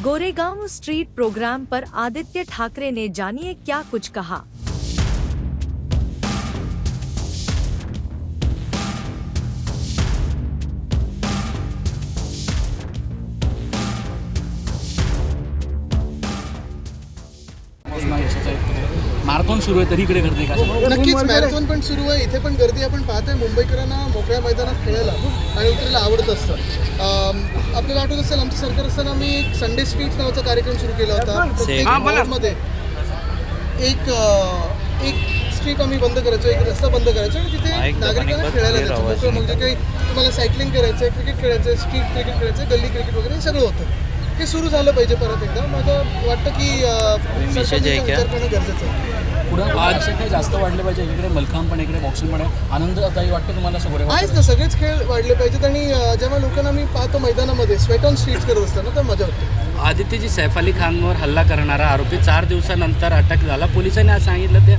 Goregaon street programme पर आदित्य ठाकरे ने जानिए क्या कुछ कहा। मॅरेथॉन सुरू आहे तरी इकडे गर्दी का? नक्कीच मॅरेथॉन पण सुरू आहे, इथे पण गर्दी आपण पाहतोय. मुंबईकरांना मोकळ्या मैदानात खेळायला आणि उतरायला आवडत असतं. आपल्याला आठवत असेल आमचं सरकार असताना आम्ही एक संडे स्ट्रीट नावाचा कार्यक्रम सुरू केला होता. प्रत्येक वॉर्डमध्ये एक स्ट्रीट आम्ही बंद करायचो, एक रस्ता बंद करायचो आणि तिथे नागरिकांना खेळायला द्यायचो. मोकळं म्हणजे काही तुम्हाला सायकलिंग करायचं आहे, क्रिकेट खेळायचं आहे, स्ट्रीट क्रिकेट खेळायचं आहे, गल्ली क्रिकेट वगैरे हे सगळं होतं. हे सुरू झालं पाहिजे परत एकदा. मला वाटतं की सरकारचा विचार करणं गरजेचं आहे. पुढे आज काही जास्त वाढले पाहिजे. इकडे मलखांब पण, इकडे बॉक्सिंग पण आहे. आनंददायी वाटतं तुम्हाला सगळं? आहेच ना, सगळेच खेळ वाढले पाहिजेत. आणि जेव्हा लोकांना मी पाहतो मैदानामध्ये स्वेट ऑन स्ट्रीट्स करत असताना तर मजा वाटते. आदित्यजी, सैफ अली खानवर हल्ला करणारा आरोपी 4 दिवसानंतर अटक झाला. पोलिसांनी आज सांगितलं ते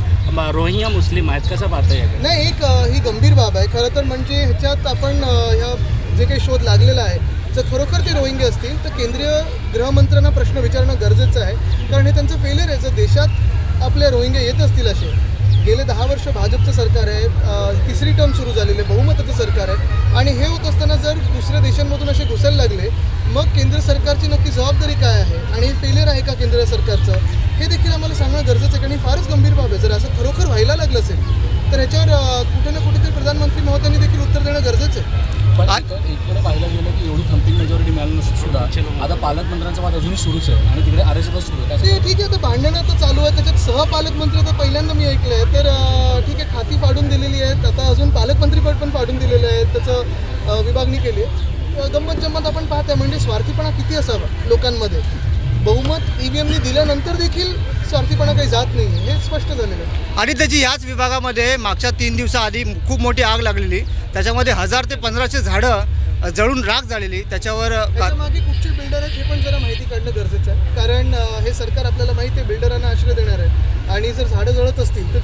रोहिंग्या मुस्लिम आहेत. कसं पाहता येईल? नाही, ही गंभीर बाब आहे खरं तर. म्हणजे ह्याच्यात आपण ह्या जे काही शोध लागलेला आहे, जर खरोखर ते रोहिंगे असतील तर केंद्रीय गृहमंत्र्यांना प्रश्न विचारणं गरजेचं आहे. कारण हे त्यांचं फेलियर आहे. जर देशात आपल्या रोहिंगे येत असतील असे, गेले 10 वर्ष भाजपचं सरकार आहे, तिसरी टर्म सुरू झालेली आहे, बहुमताचं सरकार आहे, आणि हे होत असताना जर दुसऱ्या देशांमधून असे घुसायला लागले, मग केंद्र सरकारची नक्की जबाबदारी काय आहे आणि हे फेलियर आहे का केंद्र सरकारचं, हे देखील आम्हाला सांगणं गरजेचं आहे. कारण ही फारच गंभीर बाब आहे. जर असं खरोखर व्हायला लागलं असेल तर ह्याच्यावर कुठे ना कुठेतरी प्रधानमंत्री महोदयांनी देखील उत्तर देणं गरजेचं आहे. पण इकडे पाहायला गेलं की एवढी थम्पिंग मेजॉरिटी मिळाली नसून सुद्धा आता पालकमंत्र्यांचा वाद अजूनही सुरूच आहे आणि तिकडे RSF सुरू आहे. ते ठीक आहे, आता भांडणं तर चालू आहे. त्याच्यात सहपालकमंत्री तर पहिल्यांदा मी ऐकलं आहे. तर ठीक आहे, खाती फाडून दिलेली आहेत. आता अजून पालकमंत्रीपद पण फाडून दिलेलं आहे, त्याचं विभागणी केली आहे. गंमत जम्मत आपण पाहतोय. म्हणजे स्वार्थीपणा किती असावा लोकांमध्ये. बहुमत EVMनी दिल्यानंतर देखील स्वार्थीपणा काही जात नाही, हे स्पष्ट झालेलं आहे. आणि त्याची याच विभागामध्ये मागच्या 3 दिवसाआधी खूप मोठी आग लागलेली. त्याच्यामध्ये 1000 ते 1500 झाडं जळून राख झालेली. त्याच्यावर मागे कुठचे बिल्डर आहेत हे पण जरा माहिती काढणं गरजेचं आहे. कारण हे सरकार आपल्याला माहिती आहे बिल्डरांना आश्रय देणार आहे, आणि जर झाडं जळत असतील तर